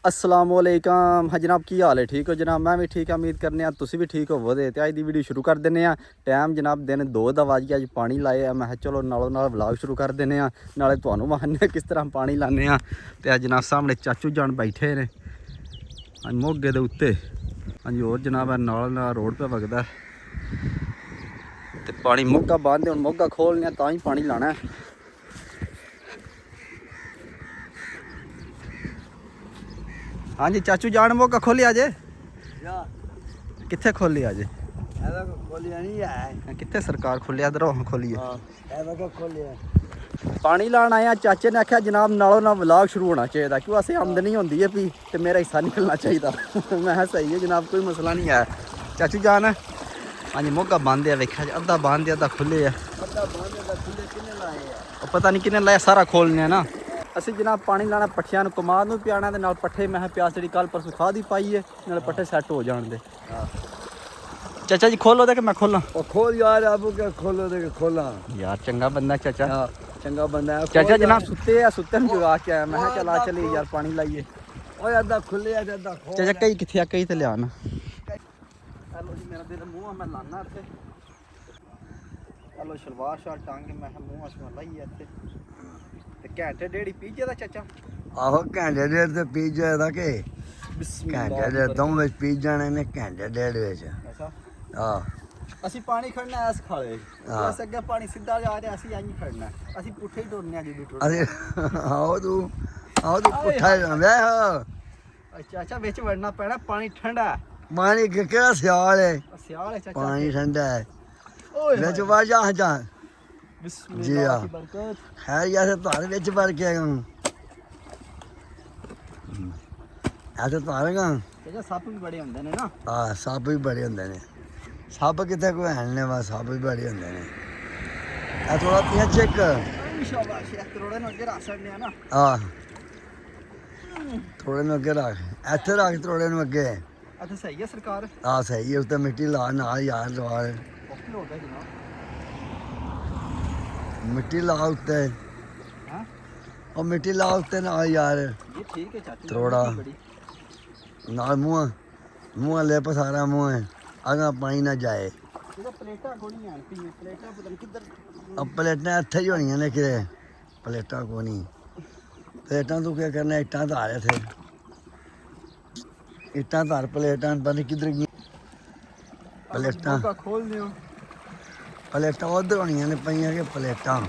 अस्सलामुअलैकुम हाँ जनाब की हाल है ठीक हो जनाब मैं भी ठीक है उम्मीद करने तुसी भी ठीक होवो ते अज दी वीडियो शुरू कर दिंदे आ टाइम जनाब दिन 2 दा वाजिया अज पानी लाया मैं चलो नालों नाल व्लॉग शुरू कर दिंदे आ नाले तुहानू विखाने किस तरह पानी लाने आ ते अज जनाब सामने चाचू जान बैठे ने मोगे दे उत्ते हाँ जी होर जनाब नाल नाल रोड पे वगदा ते पानी मोगा बंद हुण मोगा खोलने तां ही पानी लाना है। हाँ जी चाचू जान मोगा खोलिया जे कित्थे खोलिया जे खोलिया नहीं है कित्थे सरकार खोलिया इधर खोलिए खोलिया पानी लान आया चाचे ने आख्या जनाब नालों ना व्लॉग शुरू होना चाहिए क्यों असें आमदनी होंदी है भी तो मेरा हिस्सा निकलना चाहिए मैं सही है जनाब कोई मसला नहीं है चाचू जान हाँ जी मोगा बंद है वेख्या अद्धा बंद है अद्धा खुले है पता नहीं किन्ने लाया सारा खोलने ना ਅਸੀਂ जनाब पानी लाना पट्ठियां ਨੂੰ कमाद ਨੂੰ ਪਿਆਣਾ ਤੇ ਨਾਲ ਪੱਠੇ ਮੈਂ ਪਿਆਸ ਜਿਹੜੀ ਕੱਲ ਪਰਸੋਂ ਖਾਦ ਹੀ ਪਾਈ ਹੈ ਨਾਲ ਪੱਠੇ ਸੈੱਟ ਹੋ ਜਾਣ ਦੇ ਚਾਚਾ ਜੀ ਖੋਲੋ ਤੇ ਕਿ ਮੈਂ ਖੋਲਾਂ ਉਹ ਖੋਲ ਯਾਰ ਆਪੂ ਕੇ ਖੋਲੋ ਤੇ ਖੋਲਾਂ ਯਾਰ ਚੰਗਾ ਬੰਦਾ ਚਾਚਾ ਚੰਗਾ ਬੰਦਾ ਚਾਚਾ ਜਨਾਬ ਸੁੱਤੇ ਆ ਸੁੱਤੇ ਨੂੰ ਜਗਾ ਕੇ ਆਇਆ ਮੈਂ ਕਿਹਾ ਚੱਲ ਆ ਚਲੀ ਯਾਰ ਪਾਣੀ ਲਾਈਏ ਓਏ ਅੱਧਾ ਖੁੱਲਿਆ ਤੇ ਅੱਧਾ ਖੋਲ ਚਾਚਾ ਕਈ ਕਿੱਥੇ ਆ ਕਈ ਤੇ ਲਿਆ ਨਾ ਹੈਲੋ ਜੀ ਮੇਰਾ ਦਿਲ ਮੂੰਹ ਮੈਂ ਲਾਣਾ ਇੱਥੇ ਹੈਲੋ ਸ਼ਲਵਾਰ ਸ਼ਾਲ ਟਾਂਗ ਕੇ ਮੈਂ ਮੂੰਹ ਅਸਮਾ ਲਾਈਏ ਇੱਥੇ ਤੇ ਘੰਟੇ ਡੇਢੀ ਪੀਜੇ ਦਾ ਚਾਚਾ ਆਹੋ ਘੰਟੇ ਡੇਢ ਤੇ ਪੀਜੇ ਦਾ ਕਿ ਘੰਟੇ ਡੇਢ ਦੋ ਵਿੱਚ ਪੀਜ ਜਾਣੇ ਨੇ ਘੰਟੇ ਡੇਢ ਵਿੱਚ ਅੱਛਾ ਅਸੀਂ ਪਾਣੀ ਖੜਨਾ ਐਸ ਖਾਲੇ ਬਸ ਅੱਗੇ ਪਾਣੀ ਸਿੱਧਾ ਜਾ ਰਿਹਾ ਅਸੀਂ ਆਈ ਖੜਨਾ ਅਸੀਂ ਪੁੱਠੇ ਹੀ ਟੁਰਨੇ ਆ ਜਦੋਂ ਟੁਰਨੇ ਆਓ ਤੂੰ ਪੁੱਠਾ ਵੇਖ ਚਾਚਾ ਵਿੱਚ ਵੜਨਾ ਪੈਣਾ ਪਾਣੀ ਠੰਡਾ ਪਾਣੀ ਕਿਹੜਾ ਸਿਆਲ ਹੈ ਸਿਆਲ ਹੈ ਚਾਚਾ ਪਾਣੀ ਠੰਡਾ ਹੈ ਓਏ ਵਿੱਚ ਵੜ ਜਾ ਜਾ ਬਿਸਮਿਲ੍ਲਾਹ ਦੀ ਬਰਕਤ ਹੈ ਯਾਰ ਧਾਰ ਵਿੱਚ ਵੜ ਕੇ ਆਉਂ ਐਸੇ ਧਾਰੇਗਾ ਚਾਚਾ ਸੱਪ ਵੀ ਬੜੇ ਹੁੰਦੇ ਨੇ ਨਾ ਹਾਂ ਸੱਪ ਵੀ ਬੜੇ ਹੁੰਦੇ ਨੇ ਸੱਪ ਕਿੱਥੇ ਕੋਈ ਹੈ ਨੇ ਵਾ ਸੱਪ ਵੀ ਬੜੇ ਹੁੰਦੇ ਨੇ ਆ ਥੋੜਾ ਪਿਆ ਚੈੱਕ ਇਨਸ਼ਾਅੱਲਾ ਸ਼ੇਖ ਕਰੋੜੇ ਨੂੰ ਅੱਗੇ ਰੱਖ ਸਕਦੇ ਆ ਨਾ ਹਾਂ ਥੋੜੇ ਨੂੰ ਅੱਗੇ ਰੱਖ ਇੱਥੇ ਰੱਖ ਥੋੜੇ ਨੂੰ ਅੱਗੇ ਅੱਛਾ ਸਹੀ ਹੈ ਸਰਕਾਰ ਹਾਂ ਸਹੀ ਹੈ ਉੱਤੇ ਮਿੱਟੀ ਲਾ ਨਾਲ ਯਾਰ ਲਵਾ ਓਕੇ ਹੋ ਗਿਆ ਜਨਾਬ ਮਿੱਟੀ ਲਾ ਉੱਤੇ ਹਾਂ ਉਹ ਮਿੱਟੀ ਲਾ ਉੱਤੇ ਨਾਲ ਯਾਰ ਇਹ ਠੀਕ ਹੈ ਚਾਚੂ ਥੋੜਾ ਨਾਲ ਮੂੰਹ ਲੈ ਪਸਾਰਾ ਮੂੰਹ ਅਗਾ ਪਾਣੀ ਨਾ ਜਾਏ ਇਹਦਾ ਪਲੇਟਾਂ ਕੋਣੀ ਆਂ ਪਲੇਟਾਂ ਪਤਾ ਨਹੀਂ ਕਿੱਧਰ ਆ ਪਲੇਟਾਂ ਇੱਥੇ ਹੀ ਹੋਣੀਆਂ ਨੇ ਕਿਤੇ ਪਲੇਟਾਂ ਕੋ ਨਹੀਂ ਪਲੇਟਾਂ ਤੂੰ ਕੀ ਕਰਨਾ ਇੱਟਾਂ ਧਾਰ ਇੱਥੇ ਇੱਟਾਂ ਧਾਰ ਪਲੇਟਾਂ ਪਤਾ ਨਹੀਂ ਕਿੱਧਰ ਗਈਆਂ ਪਲੇਟਾਂ ਖੋਲ ਦਿਓ ਪਲੇਟਾਂ ਉਧਰ ਹੋਣੀਆਂ ਨੇ ਪਈਆਂ ਕਿ ਪਲੇਟਾਂ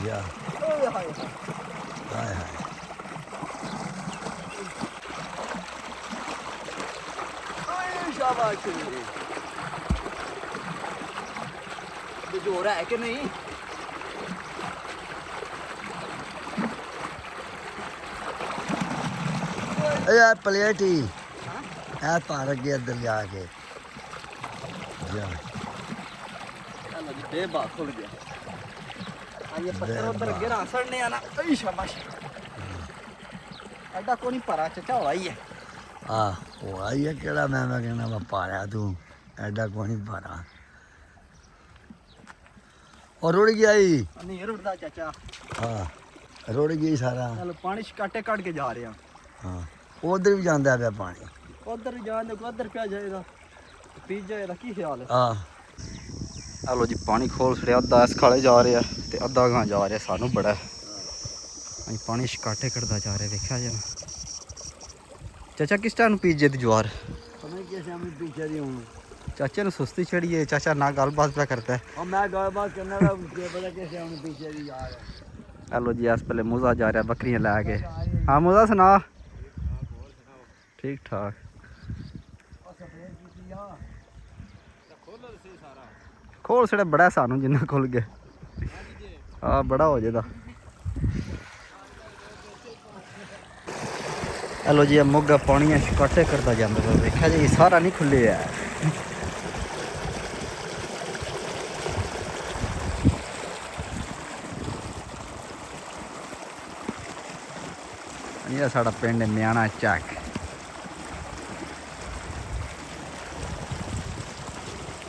ਯਾ ਓਏ ਹਾਏ ਹਾਏ ਹਾਏ ਓਏ ਸ਼ਾਬਾਸ਼ ਇਹ ਜੋ ਹੋ ਰਿਹਾ ਹੈ ਕਿ ਨਹੀਂ ਯਾਰ ਪਲੇਟ ਹੀ ਇਹ ਧਾਰ ਅੱਗੇ ਇੱਧਰ ਜਾ ਕੇ ਜਾ चलो जी बेबा खुल गया आइए पत्थर उधर गिरा सड़ने आना ओए शाबाश एडा कोनी परा चाचा हो आई है ਉਹ ਆਈ ਹੈ ਕਿਹੜਾ ਮੈਂ ਕਹਿੰਦਾ ਵਾ ਪਾਰਿਆ ਤੂੰ ਐਡਾ ਕੋਈ ਨਹੀਂ ਪਾਰਾ ਔਰ ਰੁੜ ਗਿਆ ਹੀ नहीं रुड़दा चाचा ਹਾਂ ਰੁੜ ਗਈ ਸਾਰਾ चलो पानी काटे काट के जा रहे हैं ਹਾਂ ਉਧਰ ਵੀ ਜਾਂਦਾ ਪਿਆ ਪਾਣੀ उधर जान दे उधर क्या जाएगा पी जाएगा की ख्याल है ਹਾਂ हेलो जी पानी खोल छड़िया अद्धा इस खाले जा रहा है ते अद्धा गां जा रहा सानू बड़ा अं पानी छकाटे कटदा जा रहा देखा जे चाचा किस टाइम पीजे दी ज्वार पीछे दी हूँ चाचे ने सुस्ती चढ़ी है चाचा ना गलबात पे करता है और मैं गलबात करना था पता कैसे हूँ पीछे दी यार हेलो जी अस पहले मुजा जा रहा बकरियां लैके हाँ मुजा सुना ठीक ठाक खोल छड़े बड़ा सानू जिन्ना खुल गया हाँ बड़ा हो जाता हेलो जी मोगा पानी कट्टे करता जाता देखा जी सारा नहीं खुले है ये साड़ा पिंड म्याना चक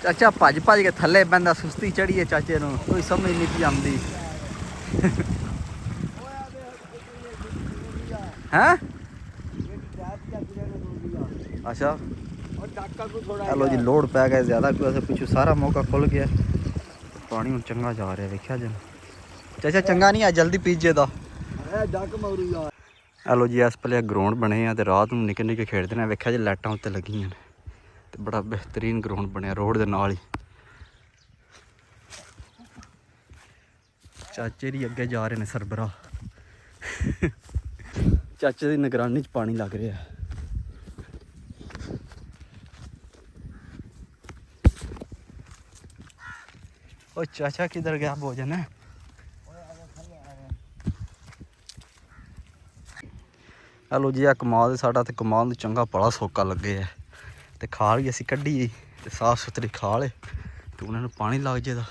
चाचा भज भज के थले बंदा सुस्ती चढ़ी है चाचे नूं कोई समझ नहीं पी आती हैं ਅੱਛਾ और टाका को थोड़ा ਚਲੋ ਜੀ ਲੋਡ ਪੈ ਗਿਆ ਜ਼ਿਆਦਾ ਕੋਈ ਅਸਾਂ ਪਿੱਛੋਂ ਸਾਰਾ ਮੌਕਾ ਖੁੱਲ ਗਿਆ ਪਾਣੀ ਹੁਣ ਚੰਗਾ ਜਾ ਰਿਹਾ ਵੇਖਿਆ ਜੀ ਚਾਚਾ ਚੰਗਾ ਨਹੀਂ ਆ ਜਲਦੀ ਪੀਜੇ ਦਾ है डक मरू यार ਹਲੋ ਜੀ ਇਸ ਪਲੇ ਗਰਾਊਂਡ ਬਣੇ ਆ ਤੇ ਰਾਤ ਨੂੰ ਨਿੱਕੇ ਨਿੱਕੇ ਖੇਡਦੇ ਨੇ ਵੇਖਿਆ ਜੀ ਲਾਈਟਾਂ ਉੱਤੇ ਲੱਗੀਆਂ ਨੇ ਤੇ ਬੜਾ ਬਿਹਤਰੀਨ ਗਰਾਊਂਡ ਬਣਿਆ ਰੋਡ ਦੇ ਨਾਲ ਹੀ ਚਾਚੇ ਦੀ ਅੱਗੇ ਜਾ ਰਹੇ ਨੇ ਸਰਬਰਾ ਚਾਚੇ ਦੀ ਨਿਗਰਾਨੀ 'ਚ ਪਾਣੀ ਲੱਗ ਰਿਹਾ ਉਹ ਚਾਚਾ ਕਿੱਧਰ ਗਿਆ ਭੋਜਨ ਹੈ ਹਲੋ ਜੀ ਆ ਕਮਾਲ ਸਾਡਾ ਤੇ ਕਮਾਲ ਨੂੰ ਚੰਗਾ ਬੜਾ ਸੋਕਾ ਲੱਗੇ ਹੈ ਤੇ ਖਾਲ ਵੀ ਅਸੀਂ ਕੱਢੀ ਤੇ ਸਾਫ ਸੁਥਰੀ ਖਾਲ ਹੈ ਤੇ ਉਹਨਾਂ ਨੂੰ ਪਾਣੀ ਲੱਗ ਜੇ ਦਾ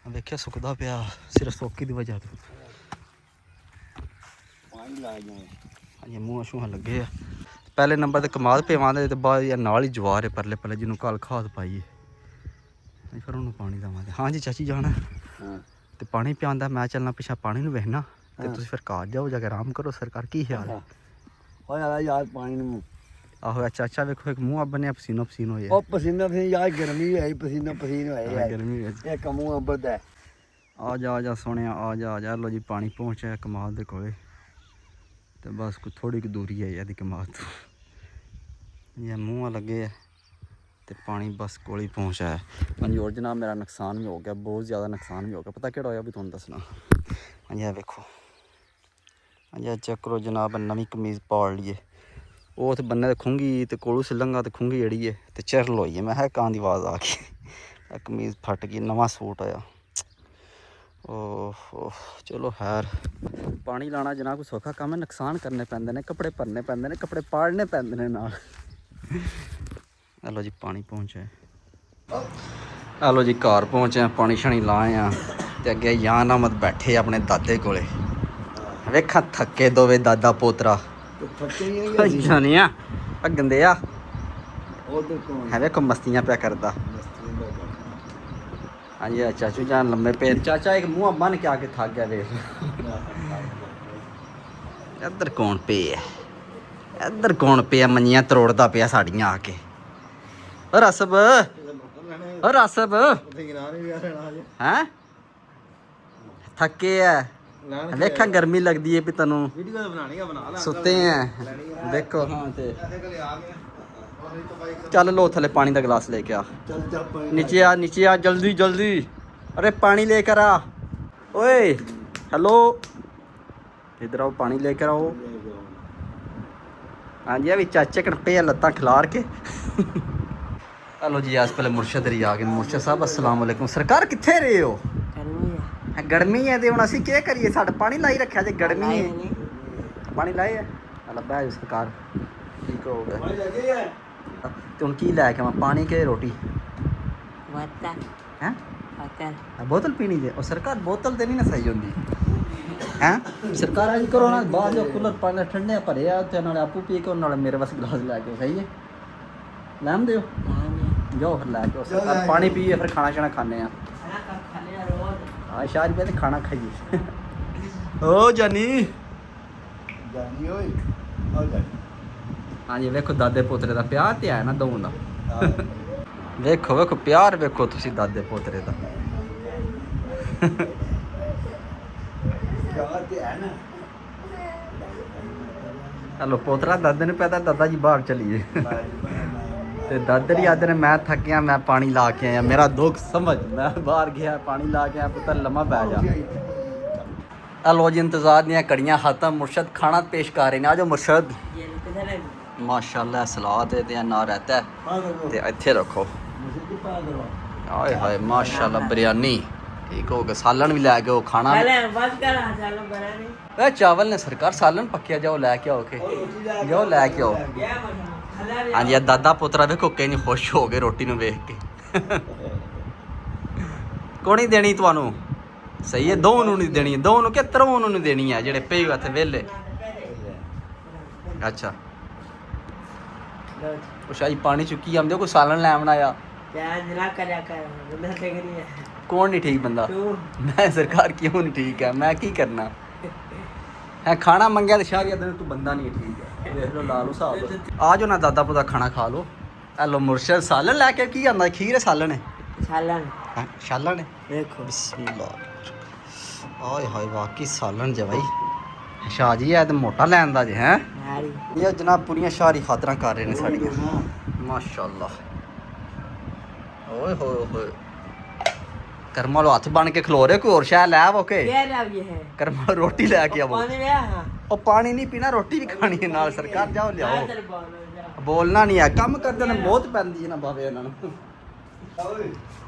ਵੇਖਿਆ ਸੁੱਕਦਾ ਪਿਆ ਸਿਰਫ ਸੋਕੀ ਦੀ ਵਜ੍ਹਾ ਤੋਂ पानी ला जाए ਹਾਂਜੀ ਮੂੰਹ ਛੂਹਾਂ ਲੱਗੇ ਆ ਪਹਿਲੇ ਨੰਬਰ ਤੇ ਕਮਾਲ ਪੇਵਾਂਦੇ ਤੇ ਬਾਅਦ ਯਾਰ ਨਾਲ ਹੀ ਜਵਾਰ ਹੈ ਪਰਲੇ ਪਰਲੇ ਜਿਹਨੂੰ ਕੱਲ ਖਾਦ ਪਾਈਏ ਫਿਰ ਉਹਨੂੰ ਪਾਣੀ ਦੇਵਾਂਗੇ ਹਾਂਜੀ ਚਾਚੀ ਜਾਣਾ हाँ ਤੇ ਪਾਣੀ ਪਿਆਉਂਦਾ ਮੈਂ ਚੱਲਣਾ ਪਿੱਛਾ ਪਾਣੀ ਨੂੰ ਵੇਖਣਾ ਤੇ ਤੁਸੀਂ ਫਿਰ ਘਰ ਜਾਓ ਜਾ ਕੇ ਆਰਾਮ ਕਰੋ ਸਰਕਾਰ ਕੀ ਖਿਆਲ ਹੈ होया यार पानी में ਆਹੋ ਚਾਚਾ ਵੇਖੋ ਇੱਕ ਮੂੰਹ ਬੰਨਿਆ ਪਸੀਨੋ ਪਸੀਨ ਹੋਇਆ ओ पसीना से यार गर्मी है पसीना पसीना है यार ਗਰਮੀ ਵਿੱਚ ये कमू अबद है ਆ ਜਾ ਸੋਹਣਿਆ ਆ ਜਾ ਲੋ ਜੀ ਪਾਣੀ ਪਹੁੰਚਿਆ ਕਮਾਲ ਦੇ ਕੋਲੇ ਤੇ ਬਸ ਕੋਈ ਥੋੜੀ ਕੁ ਦੂਰੀ ਹੈ ਇਹਦੀ ਕਮਾਲ ਤੋਂ ਇਹ ਮੂੰਹਾਂ ਲੱਗੇ ਆ ਤੇ ਪਾਣੀ ਬਸ ਕੋਲ ਹੀ ਪਹੁੰਚਿਆ ਹੈ ਮਨਜੋਰ ਜਨਾਬ ਮੇਰਾ ਨੁਕਸਾਨ ਵੀ ਹੋ ਗਿਆ ਬਹੁਤ ਜ਼ਿਆਦਾ ਨੁਕਸਾਨ ਵੀ ਹੋ ਗਿਆ ਪਤਾ ਕਿਹੜਾ ਹੋਇਆ ਵੀ ਤੁਹਾਨੂੰ ਦੱਸਣਾ ਹਾਂਜੀ ਆ ਵੇਖੋ ਹਾਂਜੀ ਆ ਚੈੱਕ ਕਰੋ ਜਨਾਬ ਨਵੀਂ ਕਮੀਜ਼ ਪਾੜ ਲਈਏ ਉਹ ਤੇ ਬੰਨੇ ਤੇ ਖੁੰਗੀ ਤੇ ਕੋਲੂ ਸਿਲੰਗਾ ਤੇ ਖੁੰਗੀ ਜਿਹੜੀ ਹੈ ਤੇ ਚਰਲ ਹੋਈ ਹੈ ਮੈਂ ਕਿਹਾ ਕਾਂ ਦੀ ਆਵਾਜ਼ ਆ ਗਈ ਇਹ ਕਮੀਜ਼ ਫਟ ਗਈ ਨਵਾਂ ਸੂਟ ਆਇਆ ਓਹ ਚਲੋ ਖੈਰ ਪਾਣੀ ਲਾਣਾ ਜਨਾਬ ਕੋਈ ਸੌਖਾ ਕੰਮ ਹੈ ਨੁਕਸਾਨ ਕਰਨੇ ਪੈਂਦੇ ਨੇ ਕੱਪੜੇ ਭਰਨੇ ਪੈਂਦੇ ਨੇ ਕੱਪੜੇ ਪਾੜਨੇ ਪੈਂਦੇ ਨੇ ਨਾਲ ਹਲੋ ਜੀ ਪਾਣੀ ਪਹੁੰਚਿਆ ਹਲੋ ਜੀ ਘਰ ਪਹੁੰਚਿਆ ਪਾਣੀ ਸ਼ਾਣੀ ਲਾਏ ਆ ਤੇ ਅੱਗੇ ਯਾਨ ਅਹਿਮਦ ਬੈਠੇ ਆਪਣੇ ਦਾਦੇ ਕੋਲੇ ਵੇਖਾਂ ਥੱਕੇ ਦੋਵੇਂ ਦਾਦਾ ਪੋਤਰਾ तो फटे ही है ਜਾਨੀਆਂ ਆ ਗੰਦੇ ਆ उधर कौन ਹੈ ਵੇਖੋ ਮਸਤੀਆਂ ਪਿਆ ਕਰਦਾ मस्ती में बैठा ਹਾਂਜੀ ਆ ਚਾਚੂ ਜਾਨ ਲੰਮੇ ਪਏ ਚਾਚਾ ਇੱਕ ਮੂੰਹ ਬੰਨ ਕੇ ਆ ਕੇ ਥੱਕ ਗਿਆ ਵੇਖ ਇੱਧਰ ਕੌਣ ਪਿਆ ਇੱਧਰ ਕੌਣ ਪਿਆ ਮੰਨੀਆਂ ਤਰੋੜਦਾ ਪਿਆ ਸਾਡੀਆਂ ਆ ਕੇ ਓ ਰਸਬ ਓ ਰਸਬ ਹੈਂ ਥੱਕੇ ਐ ਵੇਖਾਂ ਗਰਮੀ ਲੱਗਦੀ ਏ ਵੀ ਤੈਨੂੰ वीडियो बनानी है बना ਸੁੱਤੇ ਐ ਦੇਖੋ ਹਾਂ ਤੇ ਚੱਲ ਲੋ ਥੱਲੇ ਪਾਣੀ ਦਾ ਗਲਾਸ ਲੈ ਕੇ ਆ चल जा पानी नीचे आ जल्दी जल्दी अरे पानी लेकर आ ओए हेलो इधर आओ पानी लेकर आओ हाँ जी अभी चाचे कड़पे लत्ता खिलार के हेलो जी आज पहले मुर्शद री आ गए मुर्शद साहब अस्सलाम वालेकुम सरकार कित्थे रहे हो गर्मी है ते हुण असीं की करिए साडा पानी लाई रखिया जे गर्मी है पानी लाए है अल्लाह बह सरकार ठीक हो गया पानी लगे है ਤੇ ਹੁਣ ਕੀ ਲੈ ਕੇ ਆਵਾਂ ਪਾਣੀ ਕੇ ਰੋਟੀ Water, ਹੈ water. ਬੋਤਲ ਪੀਣੀ ਜੇ ਉਹ ਸਰਕਾਰ ਬੋਤਲ ਤੇ ਨਹੀਂ ਨਾ ਸਹੀ ਹੁੰਦੀ ਹੈ ਸਰਕਾਰ ਅੱਜ ਕਰੋ ਨਾ ਬਾਹਰ ਜੋ ਕੂਲਰ ਪਾਣੀ ਠੰਡੇ ਭਰੇ ਆ ਤੇ ਨਾਲੇ ਆਪੂ ਪੀ ਕੇ ਉਹ ਨਾਲੇ ਮੇਰੇ ਵਾਸਤੇ ਗਲਾਸ ਲੈ ਕੇ ਸਹੀ ਹੈ ਲੈਣ ਦਿਓ Lama. ਜਾਓ ਫਿਰ ਲੈ ਕੇ ਆਓ ਸਰਕਾਰ ਪਾਣੀ ਪੀਏ ਫਿਰ ਖਾਣਾ ਛਾਣਾ ਖਾਣੇ ਆ Anak kalian road. ਆ ਸ਼ਾਇਦ ਪਹਿਲੇ ਖਾਣਾ ਖਾਈਏ ਓ ਜਾਨੀ जानी ओए और जानी ਹਾਂਜੀ ਵੇਖੋ ਦਾਦੇ ਪੋਤਰੇ ਦਾ ਪਿਆਰ ਤੇ ਆਇਆ ਨਾ ਦੋਵਾਂ ਦਾ ਵੇਖੋ ਵੇਖੋ ਪਿਆਰ ਵੇਖੋ ਤੁਸੀਂ ਦਾਦੇ ਪੋਤਰੇ ਦਾ क्या है ना ਹਲੋ ਪੋਤਰਾ ਦਾਦੇ ਨੂੰ ਪਤਾ ਦਾਦਾ ਜੀ ਬਾਹਰ ਚਲੀਏ ਤੇ ਦਾਦਰ ਹੀ ਆਦੇ ਨੇ ਮੈਂ ਥੱਕਿਆ ਮੈਂ ਪਾਣੀ ਲਾ ਕੇ ਆਇਆ ਮੇਰਾ ਦੁੱਖ ਸਮਝ ਮੈਂ ਬਾਹਰ ਗਿਆ ਪਾਣੀ ਲਾ ਕੇ ਆਇਆ ਪੁੱਤਰ ਲੰਮਾ ਪੈ ਜਾ ਹਲੋ ਜੀ ਇੰਤਜ਼ਾਰ ਦੀਆਂ ਕੜੀਆਂ ਹਾਤਾ ਮੁਰਸ਼ਦ ਖਾਣਾ ਪੇਸ਼ ਕਰ ਰਹੇ ਨੇ ਆਜੋ ਮੁਰਸ਼ਦ Jadi kita lagi. ਮਾਸ਼ਾਅੱਲਾ ਸਲਾਦ ਹੈ ਤੇ ਨਾ ਰਹਤਾ ਹੈ पागल ਤੇ ਇੱਥੇ ਰੱਖੋ मुझे की पागल ਆਏ ਹਾਏ ਮਾਸ਼ਾਅੱਲਾ ਬਿਰਿਆਨੀ ਠੀਕ ਹੋ ਗਿਆ ਸਾਲਣ ਵੀ ਲੈ ਕੇ ਉਹ ਖਾਣਾ Kalian buat kan jalan berani. ਇਹ ਚਾਵਲ ਨੇ ਸਰਕਾਰ ਸਾਲਣ ਪੱਕਿਆ ਜਾਓ ਲੈ ਕੇ ਆਓ ਕੇ ਜਾਓ ਲੈ ਕੇ ਆਓ Ya macam. Kalian ਹਾਂਜੀ ਇਹ ਦਾਦਾ ਪੁੱਤਰਾ ਵੇਖੋ ਕਿੰਨੇ ਖੁਸ਼ ਹੋ ਗਏ ਰੋਟੀ ਨੂੰ ਵੇਖ ਕੇ ਕੋਣੀ ਦੇਣੀ ਤੁਹਾਨੂੰ ਸਹੀ ਹੈ ਦੋ ਨੂੰ ਨਹੀਂ ਦੇਣੀ ਦੋ ਨੂੰ ਕਿ ਤਰੋਂ ਨੂੰ ਨਹੀਂ ਦੇਣੀ ਹੈ ਜਿਹੜੇ ਪਈ ਉੱਥੇ ਵਿਹਲੇ ਅੱਛਾ ਉਹ ਸ਼ਾਹੀ ਪਾਣੀ ਚੁੱਕੀ ਆਉਂਦੇ ਕੋਈ ਸਾਲਣ ਲੈ ਆਉਣਾ ਆ jangan silakan ya kan. Benar kayak gini ya. ਕੌਣ ਨਹੀਂ ਠੀਕ ਬੰਦਾ Tuh. ਮੈਂ ਸਰਕਾਰ ਕਿਉਂ ਨਹੀਂ ਠੀਕ ਹੈ ਮੈਂ ਕੀ ਕਰਨਾ ਹੈ ਖਾਣਾ ਮੰਗਿਆ ਤੇ ਸ਼ਾਹ ਤੂੰ ਬੰਦਾ ਨਹੀਂ ਠੀਕ ਹੈ ਦੇਖ ਲਓ ਲਾ ਲਓ ਹਿਸਾਬ। ਆ ਜਾਓ ਨਾ ਦਾਦਾ ਪੁੱਤਾ ਖਾਣਾ ਖਾ ਲਓ। ਹੈਲੋ ਮੁਰਸ਼ਦ ਸਾਲਨ ਲੈ ਕੇ ਕੀ ਆਂਦਾ? ਖੀਰ ਸਾਲਨ ਹੈ सालन ਹੈਂ? ਸਾਲਨ ਹੈ। देखो ਬਿਸਮਿਲ੍ਲਾ। ਆਏ ਹਾਏ ਵਾਕਈ ਸਾਲਨ ਜੇ ਬਾਈ। ਸ਼ਾਹ ਜੀ ਇਹ ਤੇ ਮੋਟਾ ਲੈਣ ਦਾ ਜੇ ਹੈ। नारी ਇਹ ਜਨਾਬ ਪੂਰੀਆਂ ਸ਼ਾਹਰੀ ਖਾਤਰਾਂ ਕਰ ਰਹੇ ਨੇ ਸਾਡੀਆਂ ਮਾਸ਼ਾਅੱਲਾ। ਓਏ ਹੋਏ ਹੋਏ ਕਰਮਾ ਲੋ ਹੱਥ ਬਣ ਕੇ ਖਲੋ ਰਹੇ। ਕੋਈ ਹੋਰ ਸ਼ਾਹ ਲੈ ਆਵੋ ਕੇ ये ना ये है ਕਰਮਾ ਰੋਟੀ ਲੈ ਕੇ ਆਵੋ। पानी ले हाँ ਉਹ ਪਾਣੀ ਨਹੀਂ ਪੀਣਾ ਰੋਟੀ ਵੀ ਖਾਣੀ ਹੈ ਨਾਲ। ਸਰਕਾਰ ਜਾਓ ਲਿਆਓ। इधर बोलो ਬੋਲਣਾ ਨਹੀਂ ਹੈ ਕੰਮ ਕਰਦੇ ਨੇ ਬਹੁਤ ਪੈਂਦੀ ਹੈ ਨਾ ਬਾਬੇ ਇਹਨਾਂ ਨੂੰ।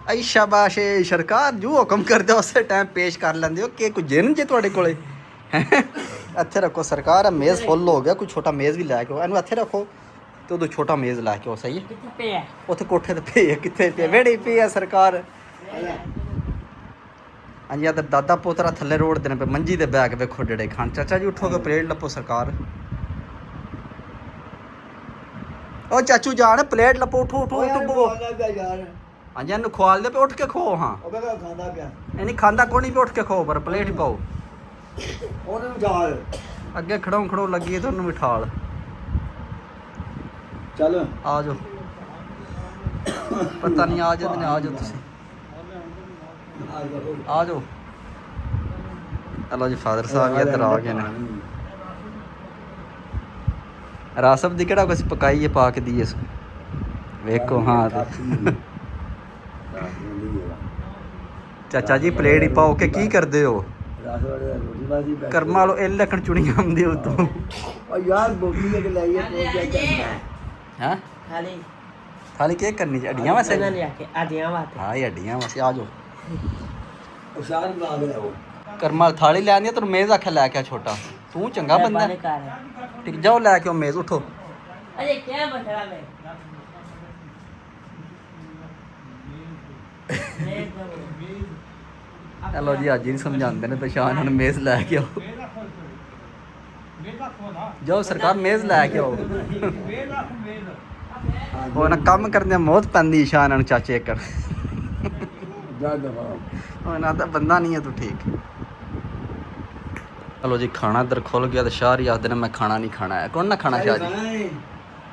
ਆਈ ਸ਼ਾਬਾਸ਼ ਏ ਸਰਕਾਰ ਜੋ ਹੁਕਮ ਕਰਦੇ ਹੋ ਉਸੇ ਟਾਈਮ ਪੇਸ਼ ਕਰ ਲੈਂਦੇ ਹੋ ਕਿ ਕੋਈ ਜਿੰਨ ਜੇ ਤੁਹਾਡੇ ਕੋਲੇ ਇੱਥੇ ਰੱਖੋ ਸਰਕਾਰ। ਮੇਜ਼ ਫੁੱਲ ਹੋ ਗਿਆ। ਕੋਈ ਛੋਟਾ ਮੇਜ਼ ਵੀ ਲੈ ਕੇ ਆਓ। ਇਹਨੂੰ ਇੱਥੇ ਰੱਖੋ ਤੇ ਉਦੋਂ ਛੋਟਾ ਮੇਜ਼ ਲੈ ਕੇ ਆਓ। ਸਹੀ ਹੈ। कितने पे है ਉੱਥੇ ਕੋਠੇ ਤੇ ਪਏ ਆ। ਕਿੱਥੇ ਪਏ? ਵਿਹੜੇ ਪਏ ਆ ਸਰਕਾਰ। ਹਾਂਜੀ ਆਦਰ ਦਾਦਾ ਪੋਤਰਾ ਥੱਲੇ ਰੋਡ ਦੇ ਨੇ ਪਏ ਮੰਜੀ ਤੇ ਬੈਗ ਵੇਖੋ ਡੇੜੇ ਖਾਣ। ਚਾਚਾ ਜੀ ਉਠੋਗੇ ਪਲੇਟ ਲੱਪੋ ਸਰਕਾਰ। ਉਹ ਚਾਚੂ ਜਾਣ ਪਲੇਟ ਲੱਪੋ ਉਠੋ ਉਠੋ ਉਠੋ। ਹਾਂਜੀ ਇਹਨੂੰ ਖਵਾਲ ਦੇ ਪਏ ਉੱਠ ਕੇ ਖੋ। ਹਾਂ ਇਹ ਨਹੀਂ ਖਾਂਦਾ ਕੋਈ ਨਹੀਂ ਵੀ ਉੱਠ ਕੇ ਖੋ ਪਰ ਪਲੇਟ ਹੀ ਪਾਓ। ਅੱਗੇ ਖੜੋ ਖੜੋ ਲੱਗੀ ਤੁਹਾਨੂੰ ਬਿਠਾਲ। ਚਲ ਆ ਜਾਓ। ਪਤਾ ਨਹੀਂ ਆ ਜਾਂਦੇ ਨੇ। ਆ ਜਾਓ ਤੁਸੀਂ ਆ ਜਾਓ। ਹਲੋ ਜੀ ਫਾਦਰ ਸਾਹਿਬ ਇੱਧਰ ਆ ਗਏ ਨੇ। ਰਾਸਬ ਦੀ ਕਿਹੜਾ ਕੁਛ ਪਕਾਈਏ ਪਾ ਕੇ ਦੀਏ ਇਸ ਵੇਖੋ। ਹਾਂ ਤੇ ਚਾਚਾ ਜੀ ਪਲੇਟ ਹੀ ਪਾਓ ਕੇ ਕੀ ਕਰਦੇ ਹੋ? ਕਰਮਾ ਲੋ ਇਹ ਲੱਕਣ ਚੁਣੀ ਆਉਂਦੀ ਉਤੋਂ। ਯਾਰ ਬੋਗੀ ਲੈ ਕੇ ਲਾਈਏ ਹਾਂ खाली ਖਾਲੀ ਕੀ ਕਰਨੀ ਚ ਹੱਡੀਆਂ ਵਾਸਤੇ? नहीं आके आदियां बात ਹਾਂ ਇਹ ਹੱਡੀਆਂ ਵਾਸਤੇ। ਆ ਜਾਓ। ਉਸ਼ਾਰ ਬਣਾ ਕੇ ਲਾਓ। ਕਰਮਾ ਥਾਲੀ ਲੈ ਆਂਦੀ ਤੈਨੂੰ ਮੇਜ਼ ਆਖਿਆ ਲੈ ਕੇ ਆ ਛੋਟਾ। ਤੂੰ ਚੰਗਾ ਬੰਦਾ ਟਿਕ ਜਾਓ ਲੈ ਕੇ ਆਓ ਮੇਜ਼। ਉਠੋ। अरे क्या बता मैं ਚਲੋ ਜੀ ਅੱਜ ਹੀ ਸਮਝਾਉਂਦੇ ਨੇ ਪਛਾਣ ਇਹਨਾਂ ਨੂੰ ਮੇਜ਼ ਲੈ ਕੇ ਆਓ। ਜਾਓ ਸਰਕਾਰ ਮੇਜ਼ ਲੈ ਕੇ ਆਓ। ਉਹ ਨਾ ਕੰਮ ਕਰਦੇ ਮੌਤ ਪੈਂਦੀ ਸ਼ਾਨ ਇਹਨਾਂ ਨੂੰ ਚਾਚੇ ਕਰ। ਜਾ ਦਵਾ ਉਹ ਨਾ ਤਾਂ ਬੰਦਾ ਨਹੀਂ ਹੈ ਤੂੰ ਠੀਕ। ਚਲੋ ਜੀ ਖਾਣਾ ਇੱਧਰ ਖੁੱਲ ਗਿਆ ਤੇ ਸ਼ਾਹ ਹੀ ਆਖਦੇ ਨੇ ਮੈਂ ਖਾਣਾ ਨਹੀਂ ਖਾਣਾ ਹੈ। ਕੌਣ ਨਾ ਖਾਣਾ ਸ਼ਾਹ ਜੀ?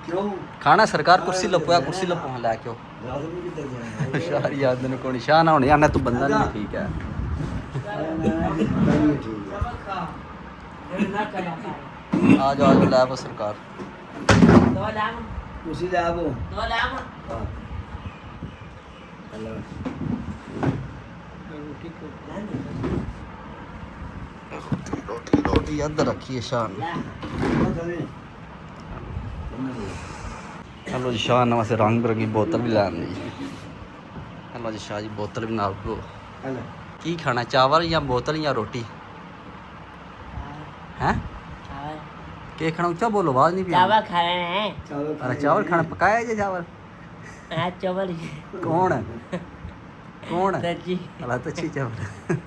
ਕਿਉਂ ਖਾਣਾ ਸਰਕਾਰ ਕੁਰਸੀ ਲੱਪੋਆ ਕੁਰਸੀ ਲੱਪੋ ਲੈ ਕੇ ਆਓ। ਰਾਤ ਨੂੰ ਕਿੱਥੇ ਜਾਣਾ ਸ਼ਾਹ ਹੀ ਆਖਦੇ ਨੇ ਕੋਈ ਸ਼ਾਹ ਨਾ ਹੋਣੇ ਆਣਾ ਤੂੰ ਬੰਦਾ ਨਹੀਂ ਠੀਕ ਹੈ। ना करा ਆ ਜਾਓ ਆ ਜਾਓ ਲੈ ਆਵੋ ਸਰਕਾਰ। दो लाख ਤੁਸੀਂ ਲੈ ਆਵੋ 2 लाख ਹਾਂ ਹਲੋ ਰੋਟੀ ਇੱਧਰ ਰੱਖੀਏ ਸ਼ਾਹ ਨੇ। ਹਲੋ ਜੀ ਸ਼ਾਹ ਨੇ ਵਾਸਤੇ ਰੰਗ ਬਰੰਗੀ ਬੋਤਲ ਵੀ ਲੈ ਆਂਦੀ। ਹਲੋ ਜੀ ਸ਼ਾਹ ਜੀ ਬੋਤਲ ਵੀ ਨਾਲ ਕੋ। ਹਲੋ ਕੀ ਖਾਣਾ ਚਾਵਲ ਜਾਂ ਬੋਤਲ ਜਾਂ ਰੋਟੀ ਹੈ? ਕੀ ਖਾਣਾ ਉੱਚਾ ਬੋਲੋ ਆਵਾਜ਼ ਨਹੀਂ ਪਈ। चावल खा रहे हैं ਚਾਵਲ ਅਰੇ ਚਾਵਲ ਖਾਣਾ ਪਕਾਇਆ ਜੇ ਚਾਵਲ? आज चावल ਕੌਣ ਹੈ? ਕੌਣ ਹੈ? सच्ची ਹਲਾ ਤਾਂ ਅੱਛੀ ਚਾਵਲ।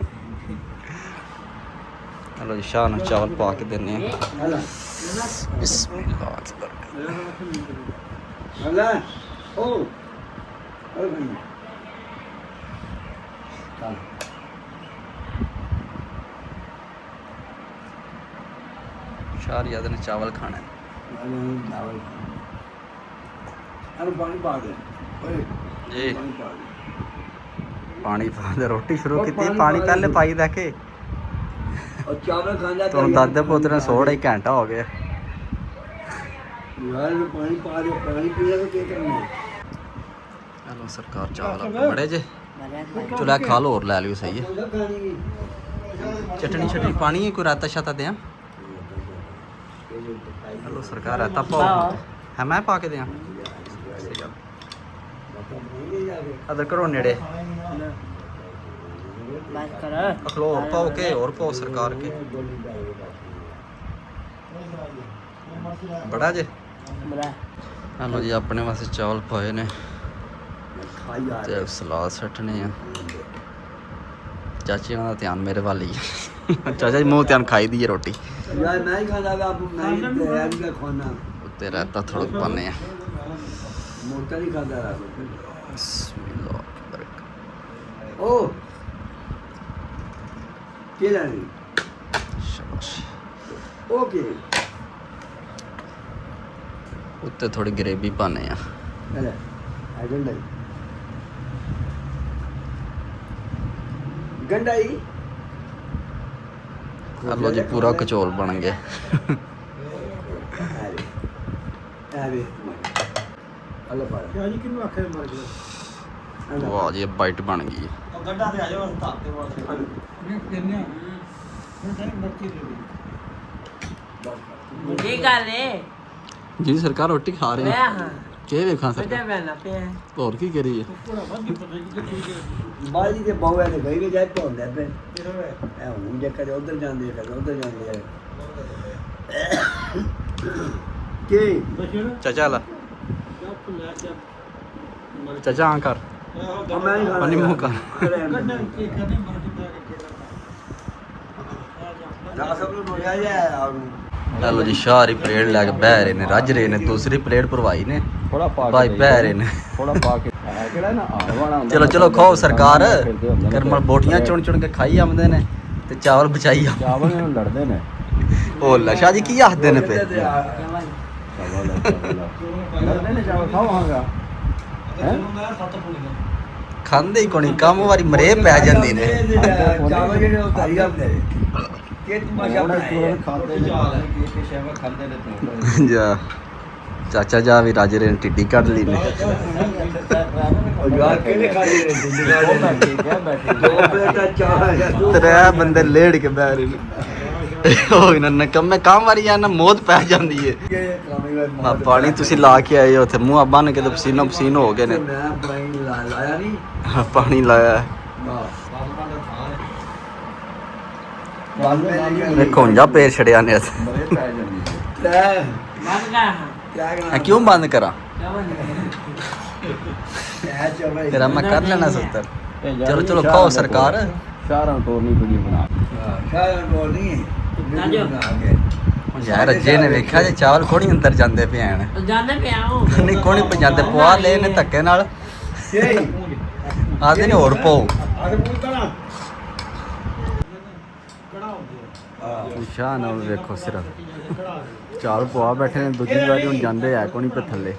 ਹਲੋ ਜੀ ਸ਼ਾਹ ਨੂੰ ਚਾਵਲ ਪਾ ਕੇ ਦਿੰਦੇ ਆ। ਹਲੋ ਬਿਸਮਿਲ੍ਲਾਹ ਅਕਬਰ। ਹਲਾ ਓ ਓ ਭਾਈ ਚੱਲ ਸ਼ਾਹ ਯਾਦ ਨੇ ਚਾਵਲ ਖਾਣਾ ਹੈ। ਚਾਵਲ ਅਰੇ ਪਾਣੀ ਪਾ ਦੇ ਓਏ ਜੀ ਪਾਣੀ ਪਾ ਦੇ ਪਾਣੀ ਪਾ ਦੇ ਰੋਟੀ ਸ਼ੁਰੂ ਕੀਤੀ। ਪਾਣੀ ਪਹਿਲੇ ਪਾਈ ਦਾ ਕੇ ਔਰ ਚਾਵਲ ਖਾਂਦਾ ਤੁਹਾਨੂੰ ਦਾਦੇ ਪੋਤਰੇ ਸੋੜ ਹੀ ਘੰਟਾ ਹੋ ਗਿਆ। ਯਾਰ ਪਾਣੀ ਪਾ ਦੇ ਪਾਣੀ ਪੀਣਾ ਤਾਂ ਕੀ ਕਰਨਾ ਹਲੋ ਸਰਕਾਰ ਚਾਵਲ ਬੜੇ ਜੇ ਚਲੋ ਖਾ ਲਓ ਹੋਰ ਲੈ ਲਿਓ ਸਹੀ ਹੈ। ਚਟਣੀ ਛਟਣੀ ਪਾਣੀ ਕੋਈ ਰਾਤਾ ਸ਼ਾਤਾ ਦਿਆਂ। ਹਲੋ ਸਰਕਾਰ ਰਾਤਾ ਪਾਓ ਹੈ ਮੈਂ ਪਾ ਕੇ ਦਿਆਂ। ਸਹੀ ਗੱਲ ਅਦਰ ਕਰੋ ਨੇੜੇ बात करो ਅਖਲੋ ਹੋਰ ਪਾਓ ਕੇ ਹੋਰ ਪਾਓ ਸਰਕਾਰ ਕੇ ਬੜਾ ਜੇ। बड़ा ਹਲੋ ਜੀ ਆਪਣੇ ਵਾਸਤੇ ਚਾਵਲ ਪਾਏ ਨੇ ਖਾਈ ਆ ਤੇ ਸਲਾਦ ਸੱਟਣੇ ਆ। ਚਾਚੀ ਉਹਨਾਂ ਦਾ ਧਿਆਨ ਮੇਰੇ ਵੱਲ ਹੀ ਹੈ। ਚਾਚਾ ਜੀ ਮੂੰਹ ਧਿਆਨ ਖਾਈ ਦੀ ਹੈ ਰੋਟੀ। ਯਾਰ ਮੈਂ ਹੀ ਖਾਂਦਾ ਵਾ ਆਪ ਮੈਂ ਹੀ ਤਿਆਰ ਨਹੀਂ ਖਾਣਾ ਉੱਤੇ ਰਹਿਤਾ ਥੋੜਾ ਪਾਣੇ ਆ। ਮੋਟਾ ਨਹੀਂ ਖਾਂਦਾ ਰਾਤ ਬਿਸਮਿਲ੍ਲਾਹ ਅਕਬਰ। ਓ ਕੀ ਲੈਣੀ ਸ਼ਾਬਾਸ਼। ਓਕੇ ਉੱਤੇ ਥੋੜੀ ਗਰੇਵੀ ਪਾਣੇ ਆ ਲੈ ਆ ਗੰਡਾਈ ਗੰਡਾਈ ਆ ਲੋ ਜੀ ਪੂਰਾ ਕਚੌਲ ਬਣ ਗਿਆ ਆ ਵੇ ਅੱਲਾ ਪਾ ਜੀ ਕਿਨੂੰ ਆਖੇ ਮਰ ਗਿਆ ਵਾਹ ਜੀ ਬਾਈਟ ਬਣ ਗਈ ਗੱਡਾ ਤੇ ਆ ਜਾਓ ਹਸਪਤਾਲ ਤੇ ਵਾਸਤੇ ਨਹੀਂ ਕਿੰਨੇ ਹੁਣ ਤਾਂ ਮਰਤੀ ਦੇ ਕੀ ਕਰ ਰਹੇ ਜੀ ਸਰਕਾਰ ਰੋਟੀ ਖਾ ਰਹੀ ਮੈਂ ਹੈ ਹਾਂ ਕੀ ਵੇਖਾਂ ਬੇਟਾ ਸਰਕਾਰ ਮੈਂ ਨਾ ਪਿਆ ਹੋਰ ਕੀ ਕਰੀਏ ਕੋੜਾ ਵੱਧ ਪਤਾ ਨਹੀਂ ਕਿ ਬਾਜੀ ਦੇ ਬਾਵੇ ਨੇ ਗਈ ਜਾਇ ਪਉਂਦਾ ਪੇ ਕਿਹੜਾ ਐ ਹੁਣ ਜੇ ਕਦੇ ਉਧਰ ਜਾਂਦੇ ਕਦੇ ਉਧਰ ਜਾਂਦੇ ਆ ਕੀ ਬਸ਼ੀਰ ਚਾਚਾ ਲਾ ਜੱਪ ਲੈ ਕੇ ਮਰ ਚਾਚਾ ਆਂ ਕਰ ਮੈਂ ਨਹੀਂ ਖਾਣਾ ਪਾਣੀ ਮੂੰਹ ਕਰ ਗੱਡਾ ਕੀ ਕਰਨੇ ਮਰ ਕਿੱਦਾਂ ਨਾ ਸਭ ਨੂੰ ਬੋਲਿਆ ਜਾ ਲੋ ਜੀ ਸ਼ਾਹਰੀ ਪਲੇਟ ਲੈ ਕੇ ਬਹਿ ਰਹੇ ਨੇ ਰੱਜ ਰਹੇ ਨੇ ਦੂਸਰੀ ਪਲੇਟ ਭਰਵਾਈ ਨੇ ਥੋੜਾ ਪਾ ਭਾਈ ਬਹਿ ਰਹੇ ਨੇ ਥੋੜਾ ਪਾ ਕੇ ਕਿਹੜਾ ਨਾ ਆਹ ਵਾਲਾ ਹੁੰਦਾ ਚਲੋ ਚਲੋ ਖਾਓ ਸਰਕਾਰ ਕਰਮਲ ਬੋਟੀਆਂ ਚੁਣ ਚੁਣ ਕੇ ਖਾਈ ਆਉਂਦੇ ਨੇ ਤੇ ਚਾਵਲ ਬਚਾਈ ਆ ਚਾਵਲ ਨੂੰ ਲੜਦੇ ਨੇ ਉਹ ਲਸ਼ਾ ਜੀ ਕੀ ਆਖਦੇ ਨੇ ਪੇ ਚਾਵਲ ਲੜਦੇ ਨੇ ਚਾਵਲ ਖਾਵਾਂਗਾ ਹੈ ਖਾਂਦੇ ਹੀ ਕੋਣੀ ਕੰਮ ਵਾਰੀ ਮਰੇ ਪੈ ਜਾਂਦੀ ਨੇ ਚਾਵਲ ਜਿਹੜੇ ਉਹ ਧਰੀ ਹੁੰਦੇ ਨੇ ਕਿ ਤਮਾਸ਼ਾ ਬਣਾਇਆ ਖਾਂਦੇ ਨੇ ਕੀ ਸ਼ੈਵਾ ਖਾਂਦੇ ਨੇ ਜਾ ਚਾਚਾ ਜਾ ਵੀ ਰਾਜੇ ਨੇ ਟਿੱਡੀ ਕੱਢ ਲਈ ਨੇ ਉਹ ਯਾਰ ਕਿਹਨੇ ਖਾਈ ਨੇ ਜ਼ਿੰਦਗੀ ਦੋ ਪਲੇਟਾਂ ਚਾਹ ਤਰੇ ਬੰਦੇ ਲੇੜ ਕੇ ਬਹਿ ਰਹੇ ਨੇ ਉਹ ਇਹਨਾਂ ਨੇ ਕੰਮ ਵਾਰੀ ਆ ਨਾ ਮੌਤ ਪੈ ਜਾਂਦੀ ਏ ਆ ਪਾਣੀ ਤੁਸੀਂ ਲਾ ਕੇ ਆਏ ਹੋ ਉੱਥੇ ਮੂੰਹ ਬੰਨ ਕੇ ਤੇ ਪਸੀਨੋ ਪਸੀਨ ਹੋ ਗਏ ਨੇ ਮੈਂ ਪਾਣੀ ਲਾਇਆ ਨਹੀਂ ਪਾਣੀ ਲਾਇਆ ਵੇਖੋ ਜਾ ਪੇਰ ਛੜਿਆ ਨੇ ਇੱਥੇ ਮਰੇ ਪੈ ਜਾਂਦੀ ਹੈ ਲੈ ਮਰ ਗਿਆ ਹਾਂ ਇਹ ਕਿਉਂ ਬੰਦ ਕਰਾਂ ਤੇਰਾ ਮੈਂ ਕਰ ਲੈਣਾ ਸੁੱਤਰ ਚਲੋ ਚਲੋ ਖਾਓ ਸਰਕਾਰ ਸ਼ਾਹਰਾਂ ਤੋਰਨੀ ਪਈ ਬਣਾ ਸ਼ਾਇਦ ਕੋਲ ਨਹੀਂ ਹੁਣ ਯਾਰ ਅੱਜੇ ਨੇ ਵੇਖਿਆ ਜੇ ਚਾਵਲ ਕੋਣੀ ਅੰਦਰ ਜਾਂਦੇ ਪਏ ਹਨ ਜਾਣੇ ਪਿਆ ਹੂੰ ਨਹੀਂ ਕੋਣੀ ਪੰਜਾਦੇ ਪਵਾ ਲਏ ਨੇ ਧੱਕੇ ਨਾਲ ਆਦੇ ਨੇ ਹੋਰ ਪਾਓ ਸ਼ਾਹ ਨਾਲ ਵੇਖੋ ਸਿਰਫ ਚਾਲ ਪਵਾ ਬੈਠੇ ਨੇ ਦੂਜੀ ਵਾਰੀ ਹੁਣ ਜਾਂਦੇ ਆ ਕੋਣੀ ਪੇ ਥੱਲੇ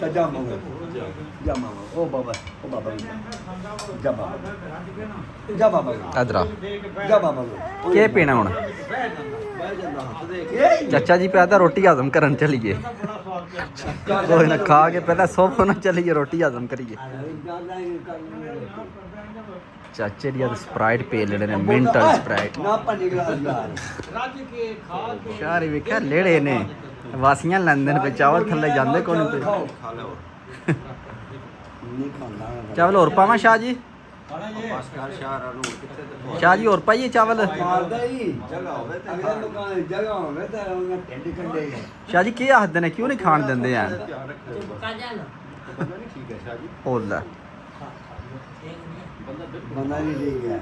ਜਾ ਮਾਮਾ ਉਹ ਬਾਬਾ ਜਾ ਬਾਬਾ ਅਦਰਾ ਜਾ ਬਾਬਾ ਕੀ ਪੀਣਾ ਹੁਣ ਚਾਚਾ ਜੀ ਪਿਆ ਤਾਂ ਰੋਟੀ ਹਜ਼ਮ ਕਰਨ ਚਲੀਏ ਕੋਈ ਨਾ ਖਾ ਕੇ ਪਹਿਲਾਂ ਸੋਫੋ ਨਾ ਚਲੀਏ ਰੋਟੀ ਹਜ਼ਮ ਕਰੀਏ ਚਾਚੇ ਦੀ ਅੱਜ ਸਪਰਾਈਟ ਪੀ ਲੈਣੇ ਨੇ ਮਿੰਟ ਵਾਲੀ ਸਪਰਾਈਟ ਨਾ ਪਾਣੀ ਗਲਾਸ ਯਾਰ ਰੱਜ ਕੇ ਖਾ ਕੇ ਸ਼ਾਰੀ ਵੇਖਿਆ ਲੇੜੇ ਨੇ ਵਾਸੀਆਂ ਲੈਂਦੇ ਨੇ ਪੇ ਚਾਵਲ ਥੱਲੇ ਜਾਂਦੇ ਕੋਈ ਨਹੀਂ ਖਾ ਲਓ ਨਹੀਂ ਖਾਂਦਾ ਚਾਵਲ ਹੋਰ ਪਾਵਾਂ ਸ਼ਾਹ ਜੀ ਸ਼ਾਹ ਜੀ ਹੋਰ ਪਾਈਏ ਚਾਵਲ ਮਾਰਦਾ ਹੀ ਜਗ੍ਹਾ ਹੋਵੇ ਤੇ ਅਗਲੇ ਲੋਕਾਂ ਦੀ ਜਗ੍ਹਾ ਹੋਵੇ ਤਾਂ ਉਹਨਾਂ ਢਿੱਡ ਕੰਡੇ ਸ਼ਾਹ ਜੀ ਕੀ ਆਖਦੇ ਨੇ ਕਿਉਂ ਨਹੀਂ ਖਾਣ ਦਿੰਦੇ ਆ ਚੁਪਕਾ ਜਾਣਾ ਉਹ ਲੈ ਬੰਦਾ ਨਹੀਂ ਠੀਕ ਹੈ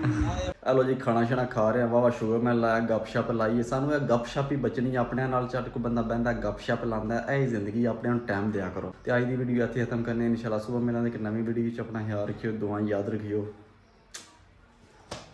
ਹਲੋ ਜੀ ਖਾਣਾ ਛਾਣਾ ਖਾ ਰਹੇ ਆ ਵਾਵਾ ਸ਼ੂਗਰ ਮੈਂ ਲਾਇਆ ਗੱਪਸ਼ਪ ਲਾਈਏ ਸਾਨੂੰ ਇਹ ਗੱਪਸ਼ਪ ਹੀ ਬਚਣੀ ਆਪਣਿਆਂ ਨਾਲ ਝਟ ਕੋ ਬੰਦਾ ਬਹਿੰਦਾ ਗੱਪਸ਼ਪ ਲਾਉਂਦਾ ਇਹ ਜ਼ਿੰਦਗੀ ਆਪਣੇ ਨੂੰ ਟਾਈਮ ਦਿਆ ਕਰੋ ਤੇ ਅੱਜ ਦੀ ਵੀਡੀਓ ਇੱਥੇ ਖਤਮ ਕਰਨੇ ਇਨਸ਼ਾਅੱਲਾ ਸਵੇਰ ਮਿਲਾਂਗੇ ਇੱਕ ਨਵੀਂ ਵੀਡੀਓ ਵਿੱਚ ਆਪਣਾ ਖਿਆਲ ਰੱਖਿਓ ਦੁਆ ਯਾਦ ਰੱਖਿਓ